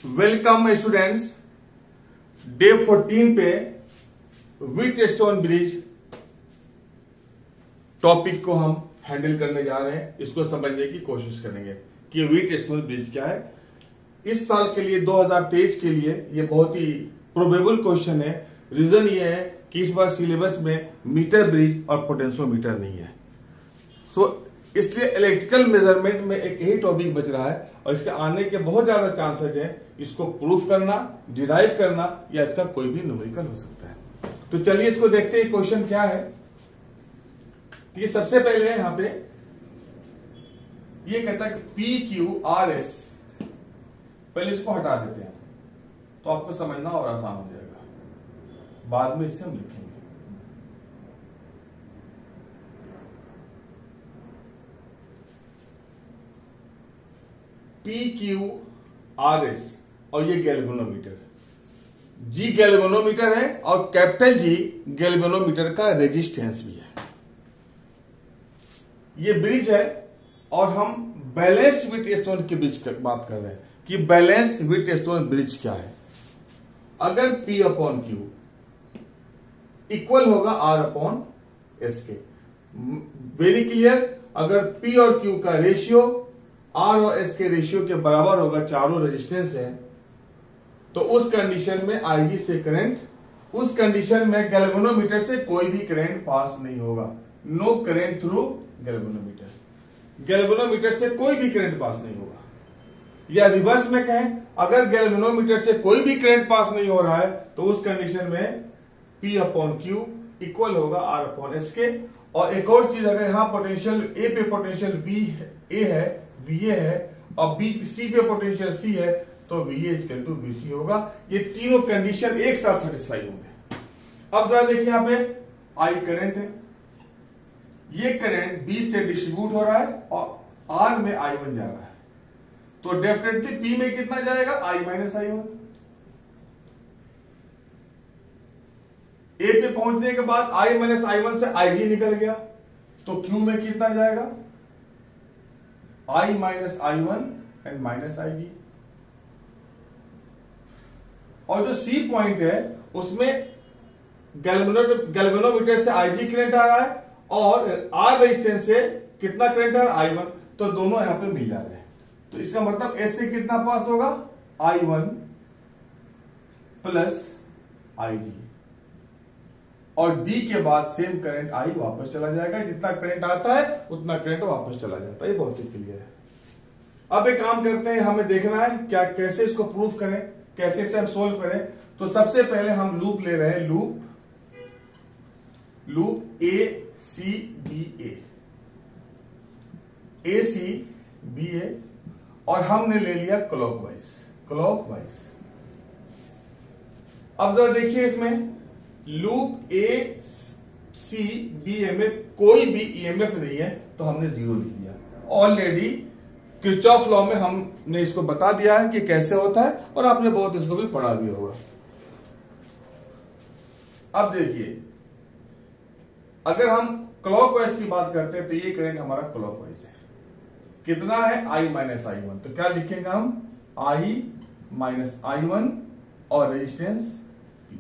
Welcome students, day 14 पे Wheatstone bridge topic को हम हैंडल करने जा रहे हैं। इसको समझने की कोशिश करेंगे कि व्हीटस्टोन ब्रिज क्या है। इस साल के लिए 2023 के लिए ये बहुत ही प्रोबेबल क्वेश्चन है। रीजन ये है कि इस बार सिलेबस में मीटर ब्रिज और पोटेंशियोमीटर नहीं है, सो इसलिए इलेक्ट्रिकल मेजरमेंट में एक यही टॉपिक बच रहा है और इसके आने के बहुत ज्यादा चांसेस हैं। इसको प्रूफ करना, डिराइव करना या इसका कोई भी न्यूमेरिकल हो सकता है। तो चलिए इसको देखते हैं क्वेश्चन क्या है। तो ये सबसे पहले यहां पे ये कहता है कि पी क्यू आर एस, पहले इसको हटा देते हैं तो आपको समझना और आसान हो जाएगा। बाद में इससे हम लिखेंगे। पी क्यू आर एस और ये गैल्वेनोमीटर, जी गैल्वेनोमीटर है और कैपिटल जी गैल्वेनोमीटर का रेजिस्टेंस भी है। ये ब्रिज है और हम बैलेंस व्हीटस्टोन के ब्रिज की बात कर रहे हैं कि बैलेंस व्हीटस्टोन ब्रिज क्या है। अगर P अपॉन क्यू इक्वल होगा R अपॉन एस के, वेरी क्लियर। अगर P और Q का रेशियो R और S के रेशियो के बराबर होगा, चारों रेजिस्टेंस है, तो उस कंडीशन में IG से करंट, उस कंडीशन में गैल्वेनोमीटर से कोई भी करंट पास नहीं होगा। No current through galvanometer, galvanometer से कोई भी करंट पास नहीं होगा। या रिवर्स में कहें, अगर गैल्वेनोमीटर से कोई भी करंट पास नहीं हो रहा है तो उस कंडीशन में P अपॉन Q इक्वल होगा R अपॉन एस के। और एक और चीज, अगर यहां पोटेंशियल A पे पोटेंशियल A है, VA है और C पे पोटेंशियल C है तो VA इक्वल टू VC होगा। ये तीनों कंडीशन एक साथ सेटिस्फाई होंगे। अब जरा देखिए, यहां पे I करंट है, ये करंट B से डिस्ट्रीब्यूट हो रहा है और R में I1 जा रहा है, तो डेफिनेटली P में कितना जाएगा, I माइनस I1। A पे पहुंचने के बाद I माइनस I1 से IG निकल गया, तो Q में कितना जाएगा, I minus I1 and minus IG। और जो C पॉइंट है उसमें गैल्वेनोमीटर से IG करंट आ रहा है और R रेजिस्टेंस से कितना करंट आ रहा है, I1, तो दोनों यहां पे मिल जा रहे हैं। तो इसका मतलब S से कितना पास होगा, I1 प्लस IG, और D के बाद सेम करंट I वापस चला जाएगा। जितना करंट आता है उतना करंट वापस चला जाता है। ये बहुत ही क्लियर है। अब एक काम करते हैं, हमें देखना है क्या कैसे इसको प्रूफ करें, कैसे इसे हम सोल्व करें। तो सबसे पहले हम लूप ले रहे हैं, लूप ACBA और हमने ले लिया क्लॉकवाइज। अब जरा देखिए, इसमें लूप ACBA में कोई भी EMF नहीं है तो हमने 0 लिख दिया। ऑलरेडी किरचॉफ लॉ में हमने इसको बता दिया है कि कैसे होता है और आपने बहुत इसको भी पढ़ा भी होगा। अब देखिए, अगर हम क्लॉकवाइज की बात करते हैं तो ये करंट हमारा क्लॉकवाइज है। कितना है, I माइनस I1, तो क्या लिखेंगे हम, I माइनस I1 और रेजिस्टेंस P।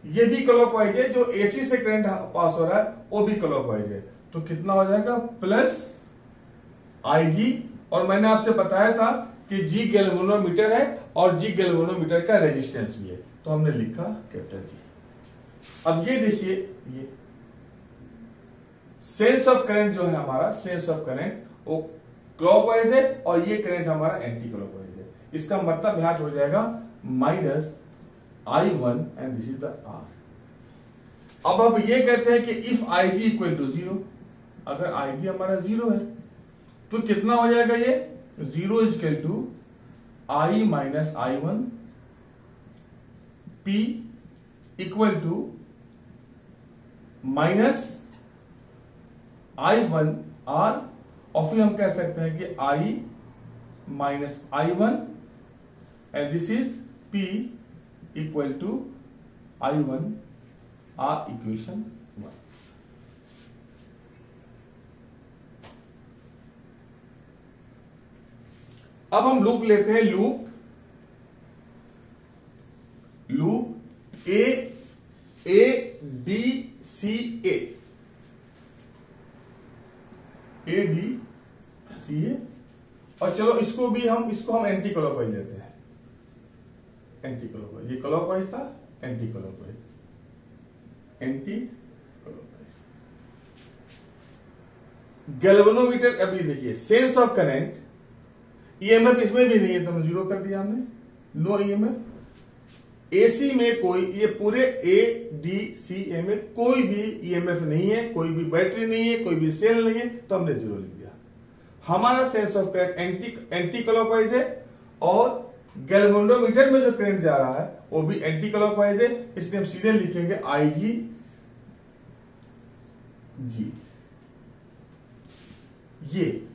ये भी क्लॉकवाइज है, जो AC से करंट पास हो रहा है वो भी क्लॉकवाइज है, तो कितना हो जाएगा, प्लस IG। और मैंने आपसे बताया था कि G गैल्वेनोमीटर है और G गैल्वेनोमीटर का रेजिस्टेंस भी है, तो हमने लिखा कैपिटल G। अब ये देखिए, ये सेंस ऑफ करंट जो है हमारा, सेंस ऑफ करंट वो क्लॉकवाइज है और ये करंट हमारा एंटी क्लॉकवाइज है। इसका मतलब यहां हो जाएगा minus I1 and this is the R। अब हम ये कहते हैं कि इफ IG इक्वल टू 0, अगर IG हमारा 0 है तो कितना हो जाएगा, ये 0 equal to I minus I1 P equal to minus I1 R, और फिर हम कह सकते हैं कि I minus I1 and this is P equal to I1 R, equation 1। अब हम लूप लेते हैं, लूप ए डी सी ए, और चलो इसको हम एंटी क्लॉकवाइज लेते हैं। एंटी क्लॉकवाइज, ये क्लॉकवाइज था, anti clockwise, anti clockwise. Galvanometer, अभी देखिए सेंस ऑफ करंट, ईएमएफ इसमें भी नहीं है तो जीरो कर दिया हमने, नो ईएमएफ। एसी में कोई, ये पूरे ए डी सी ए में कोई भी ईएमएफ नहीं है, कोई भी बैटरी नहीं है, कोई भी सेल नहीं है, तो हमने जीरो लिख दिया। हमारा sense of current anti clockwise है, और गैल्वेनोमीटर में जो करंट जा रहा है वो भी एंटी क्लॉकवाइज है, इसलिए हम सीधे लिखेंगे आई जी जी। ये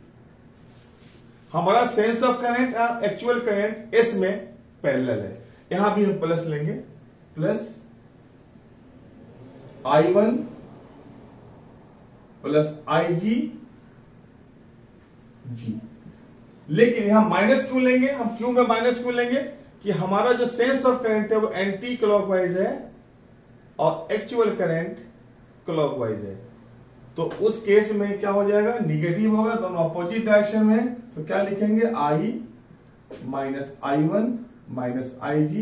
हमारा सेंस ऑफ करंट और एक्चुअल करंट एस में पैरेलल है। यहां भी हम प्लस लेंगे, प्लस I1 प्लस IG जी। लेकिन यहां माइनस क्यों लेंगे, हम क्यों में माइनस क्यों लेंगे कि हमारा जो सेंस ऑफ करंट है वो एंटी क्लॉकवाइज है और एक्चुअल करंट क्लॉकवाइज है। तो उस केस में क्या हो जाएगा, निगेटिव होगा, दोनों ऑपोजिट डायरेक्शन में। तो क्या लिखेंगे, I minus I1 minus IG,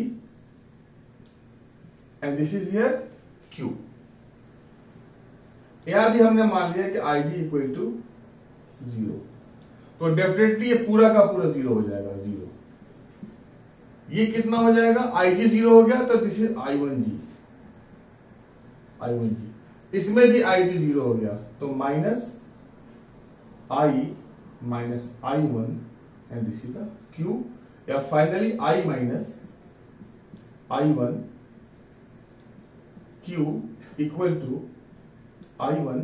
and this is here Q। यहां भी हमने मान लिया कि IG इक्वल टू 0, तो डेफिनेटली ये पूरा का पूरा 0 हो जाएगा, 0। ये कितना हो जाएगा, IG 0 हो गया, तो दिस इज I1G, I1G। इसमें भी IG 0 हो गया, तो minus I minus I1, and this is the Q, या finally I minus I1 Q equal to I1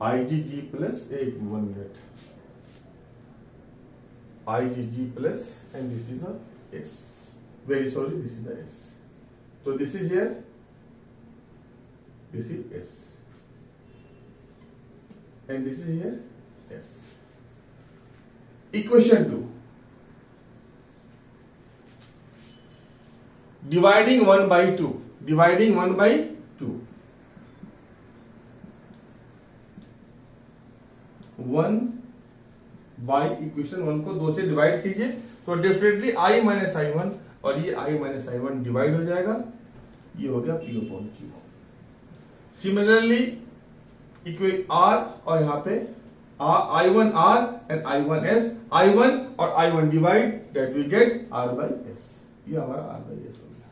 IgG plus, एक 1 minute, IgG plus, and this is a S, very sorry, this is the S। तो this is here, this is S, and this is here S। Equation 2, dividing 1 by 2, dividing 1 by 2, 1 by equation 1 को 2 से divide कीजिए, तो definitely I minus I1 और ये I minus I1 divide हो जाएगा, ये हो गया P upon Q। Similarly R, और यहां पे I1 R and I1 S, I1 और I1 divide, that we get R by S। ये हमारा R बाई S हो गया।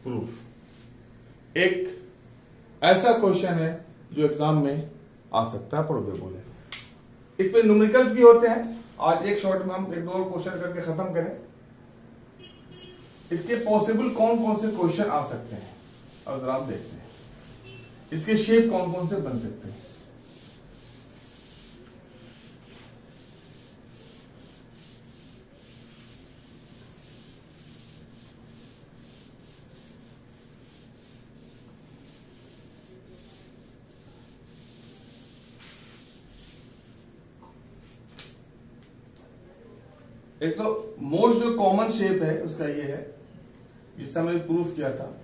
प्रूफ, एक ऐसा क्वेश्चन है जो एग्जाम में आ सकता है, प्रोबेबल है। इस पे न्यूमेरिकल्स भी होते हैं। आज एक शॉर्ट में हम एक दो क्वेश्चन करके खत्म करें। इसके पॉसिबल कौन कौन से क्वेश्चन आ सकते हैं, अब जरा आप देखते हैं इसके शेप कौन कौन से बन सकते हैं। एक तो मोस्ट जो कॉमन शेप है उसका ये है, जिसका मैंने प्रूफ किया था।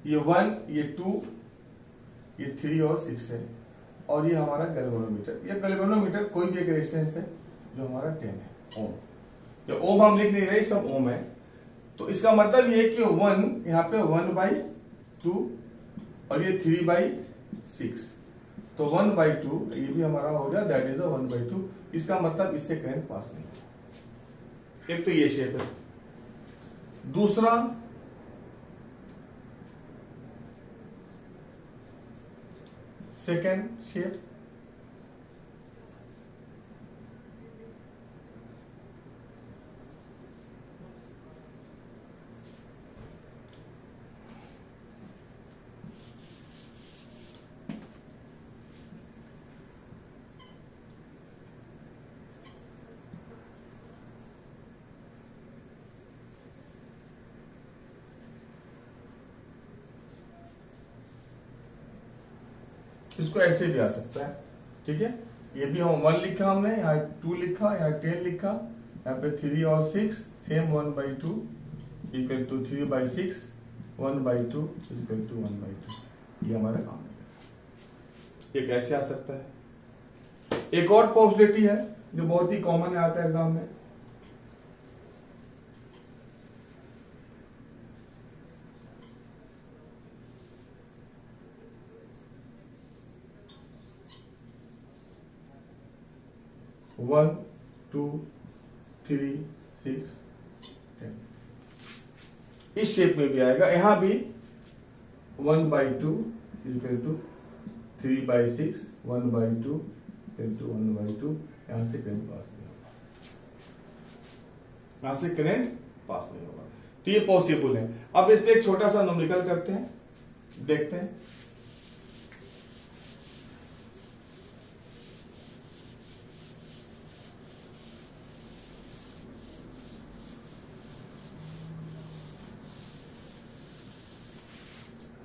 ये 1, ये 2, ये 3 और 6 है, और ये हमारा गैल्वेनोमीटर। ये गैल्वेनोमीटर कोई भी एक रेजिस्टेंस है जो हमारा 10 है, ओम। जो ओम हम लिख नहीं रहे, सब ओम है। तो इसका मतलब ये कि 1 यहां पे 1/2 और ये 3/6, तो 1/2 ये भी हमारा हो गया, दैट इज 1/2। इसका मतलब इससे करंट पास नहीं है। एक तो ये शेप है। दूसरा सेकेंड शेप, इसको ऐसे भी आ सकता है, ठीक है। ये भी हम 1 लिखा हमने, यहाँ 2 लिखा, यहाँ 10 लिखा, यहाँ पे 3 और 6 same 1/2 equal to 3/6, 1/2 equal to 1/2। ये हमारा काम है। एक ऐसे आ सकता है। एक और पॉसिबिलिटी है जो बहुत ही कॉमन आता है एग्जाम में, वन 2 3 6 10। इस शेप में भी आएगा। यहां भी 1/2 इक्वल टू 3/6, 1/2 इक्वल टू 1/2। यहां से करंट पास नहीं होगा, यहां से करंट पास नहीं होगा। तो ये पॉसिबल है। अब इस पे एक छोटा सा न्यूमेरिकल करते हैं, देखते हैं।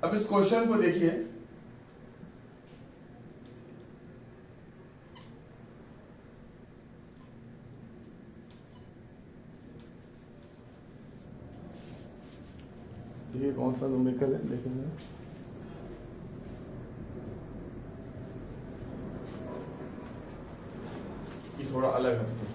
अब इस क्वेश्चन को देखिए, ये कौन सा न्यूमेरिकल है देखेंगे। ये थोड़ा अलग है।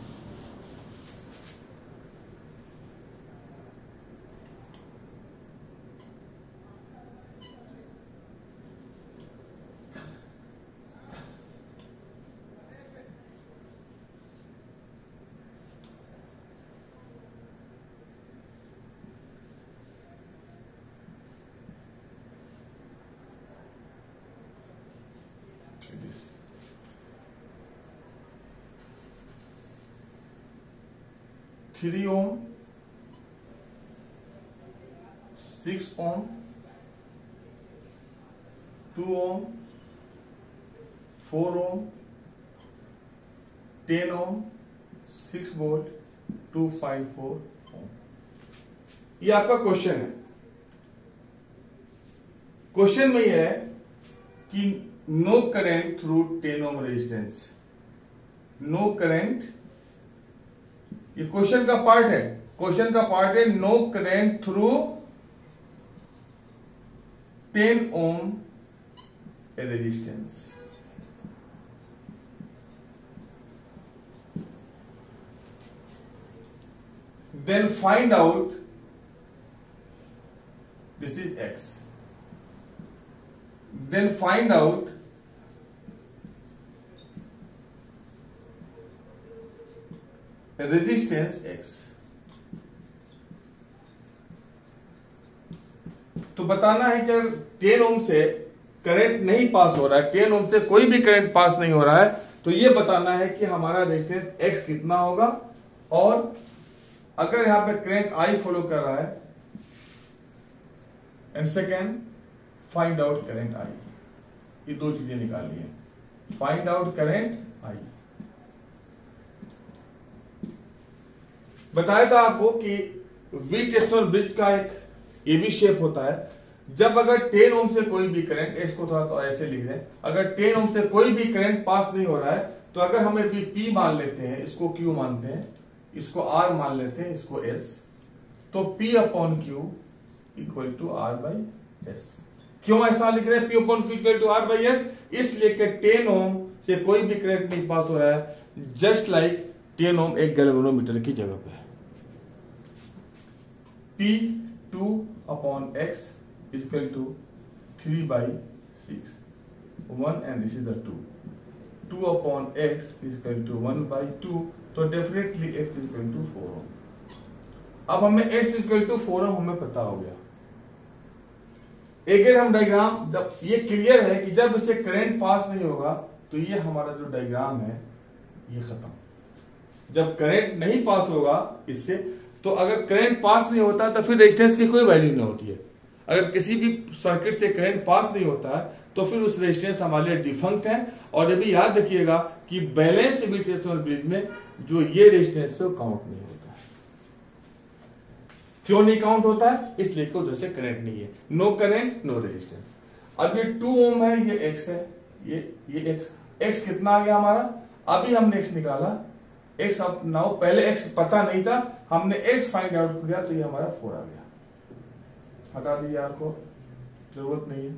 Three ohm, 6 ohm, 2 ohm, 4 ohm, 10 ohm, 6 volt, 254 ohm. ये आपका क्वेश्चन है। क्वेश्चन में यह है कि no current through 10 ohm resistance, no current, ये क्वेश्चन का पार्ट है। क्वेश्चन का पार्ट है no current through 10 ohm resistance. Then find out, this is X, then find out resistance X. तो बताना है कि अगर 10 ओम से करंट नहीं पास हो रहा है, 10 ओम से कोई भी करंट पास नहीं हो रहा है, तो ये बताना है कि हमारा रेजिस्टेंस एक्स कितना होगा। और अगर यहां पे करंट आई फॉलो कर रहा है, and second find out current I. ये दो चीजें निकालनी है, फाइंड आउट करंट आई। बताया था आपको कि वीटस्टोन ब्रिज का एक ये भी शेप होता है। जब अगर 10 ओम से कोई भी करंट, इसको थोड़ा सा ऐसे लिख दें, अगर 10 ओम से कोई भी करंट पास नहीं हो रहा है, तो अगर हम अभी P मान लेते हैं, इसको Q मानते हैं, इसको R मान लेते हैं, इसको S, तो P/Q इक्वल टू R/S। क्यों ऐसा लिख रहे हैं P/Q इक्वल टू R/S? इसलिए कि 10 ओम से कोई भी करंट नहीं पास हो रहा है, जस्ट लाइक 10 ओम एक गैल्वेनोमीटर की जगह पे। P2/X equal to 3/6, 1 and this is the 2, 2/X equal to 1/2, तो definitely X equal to 4 ohm. अब हमें X इक्वल टू 4 ओम हमें पता हो गया। अगर हम डायग्राम, जब ये क्लियर है कि जब इससे करंट पास नहीं होगा, तो ये हमारा जो डायग्राम है ये खत्म। जब करंट नहीं पास होगा इससे, तो अगर करंट पास नहीं होता तो फिर रेजिस्टेंस की कोई वैल्यू नहीं होती है। अगर किसी भी सर्किट से करंट पास नहीं होता है तो फिर उस रेजिस्टेंस हमारे लिए डिफंक्ट है। और ये भी याद रखिएगा कि बैलेंस वीटस्टोन ब्रिज में जो ये रेजिस्टेंस है काउंट नहीं होता है। क्यों नहीं काउंट होता है? इसलिए कि उधर से करंट नहीं है, नो करंट नो रेजिस्टेंस। अब ये 2 ओम है, ये एक्स है, ये x कितना आ गया हमारा, अभी हमने x निकाला, x अब नाउ पहले x पता नहीं था, हमने x फाइंड आउट किया तो ये हमारा 4 आ गया। हटा दीजिए यार को, जरूरत नहीं है।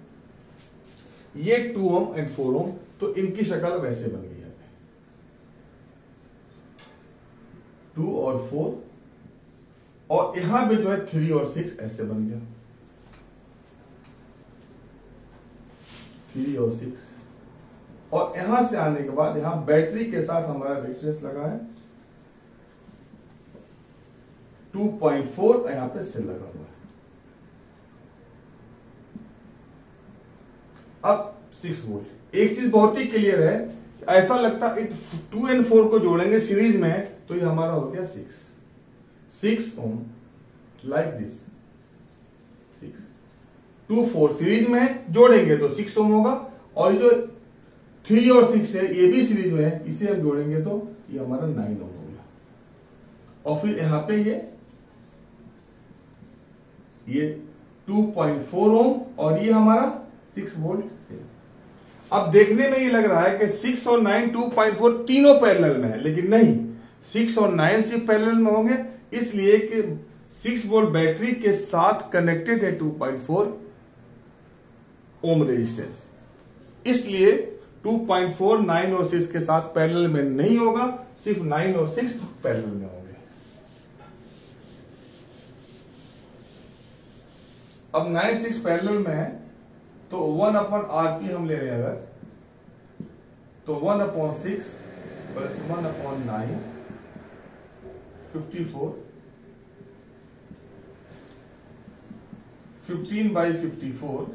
ये 2 ओम एंड 4 ओम, तो इनकी शक्ल वैसे बन गई है, 2 और 4, और यहां पे जो है 3 और 6 ऐसे बन गया, 3 और 6। और यहां से आने के बाद यहां बैटरी के साथ हमारा रेजिस्टेंस लगा है 2.4, और यहां पे सेल लगा हुआ है। अब 6 वोल्ट। एक चीज बहुत ही क्लियर है, ऐसा लगता है 2 और 4 को जोड़ेंगे सीरीज में तो ये हमारा हो गया 6 ओम, लाइक दिस 6, 2 4 सीरीज में जोड़ेंगे तो 6 ओम होगा, और जो 3 और 6 है ये भी सीरीज में है, इसे हम जोड़ेंगे तो ये हमारा 9 ओम हो गया। और फिर यहां पे ये 2.4 ओम, और ये हमारा 6 वोल्ट से। अब देखने में ये लग रहा है कि 6 और 9 2.4 तीनों पैरेलल में है, लेकिन नहीं, 6 और 9 सिर्फ पैरेलल में होंगे, इसलिए कि 6 वोल्ट बैटरी के साथ कनेक्टेड है 2.4 ओम रेजिस्टेंस, इसलिए 2.4 9 और 6 के साथ पैरेलल में नहीं होगा, सिर्फ 9 और 6 पैरेलल में होंगे। अब 9 6 पैरेलल में है तो 1/RP हम ले रहे हैं अगर, तो 1/6 plus 1/9 54, 15/54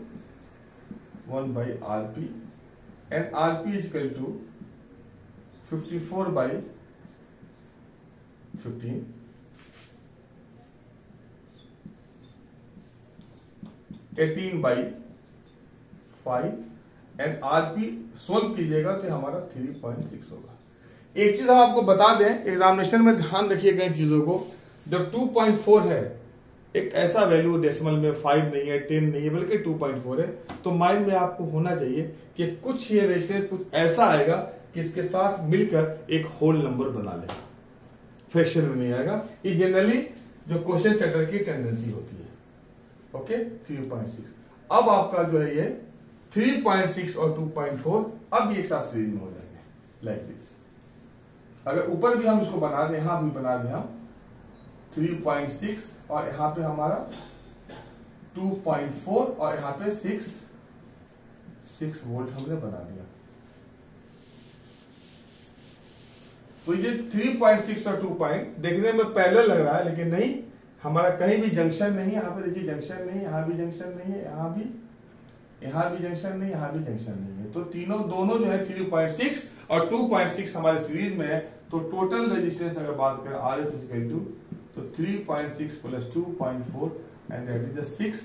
1/RP, and RP is equal to 54/15, 18/5, and RP solve कीजिएगा तो हमारा 3.6 होगा। एक चीज हम आपको बता दें, एग्जामिनेशन में ध्यान रखिएगा इन चीजों को, जब 2.4 है, एक ऐसा वैल्यू डेसिमल में 5 नहीं है, 10 नहीं है, बल्कि 2.4 है, तो माइंड में आपको होना चाहिए कि कुछ ये रेजिस्टेंस कुछ ऐसा आएगा कि इसके साथ मिलकर एक होल नंबर बना लेगा, फ्रैक्शन में नहीं आएगा। ये जनरली जो क्वेश्चन सेटर की टेंडेंसी होती है। ओके 3.6। अब आपका जो है ये 3.6 और 2.4 अब एक साथ सीरीज में हो जाएंगे, लाइक दिस। अगर ऊपर भी हम इसको बना दें, यहां भी बना दें हम 3.6 और यहां पे हमारा 2.4 और यहां पे 6 वोल्ट हमने बना दिया, तो ये 3.6 और 2 देखने में पैरेलल लग रहा है, लेकिन नहीं, हमारा कहीं भी जंक्शन नहीं है। यहां पे देखिए जंक्शन नहीं है, यहां भी जंक्शन नहीं है, यहां भी जंक्शन नहीं, यहां भी जंक्शन नहीं है, तो तीनों दोनों जो है 3.6 और 2.6 हमारे सीरीज में है। तो टोटल रेजिस्टेंस अगर बात करें RS इक्वल टू, तो 3.6 plus 2.4 and that is 6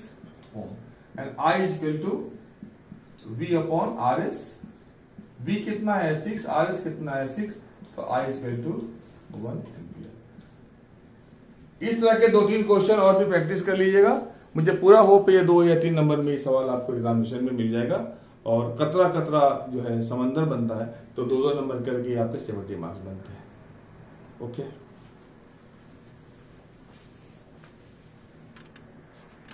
ohm, and I is equal to V upon RS। V कितना है 6, RS कितना है 6, तो I is equal to 1 ampere. इस तरह के 2-3 क्वेश्चन और भी प्रैक्टिस कर लीजिएगा। मुझे पूरा होप है ये 2 या 3 नंबर में ये सवाल आपको एग्जामिनेशन में मिल जाएगा, और कतरा कतरा जो है समंदर बनता है, तो 2-2 नंबर करके आपके 70 मार्क्स बनते हैं। ओके।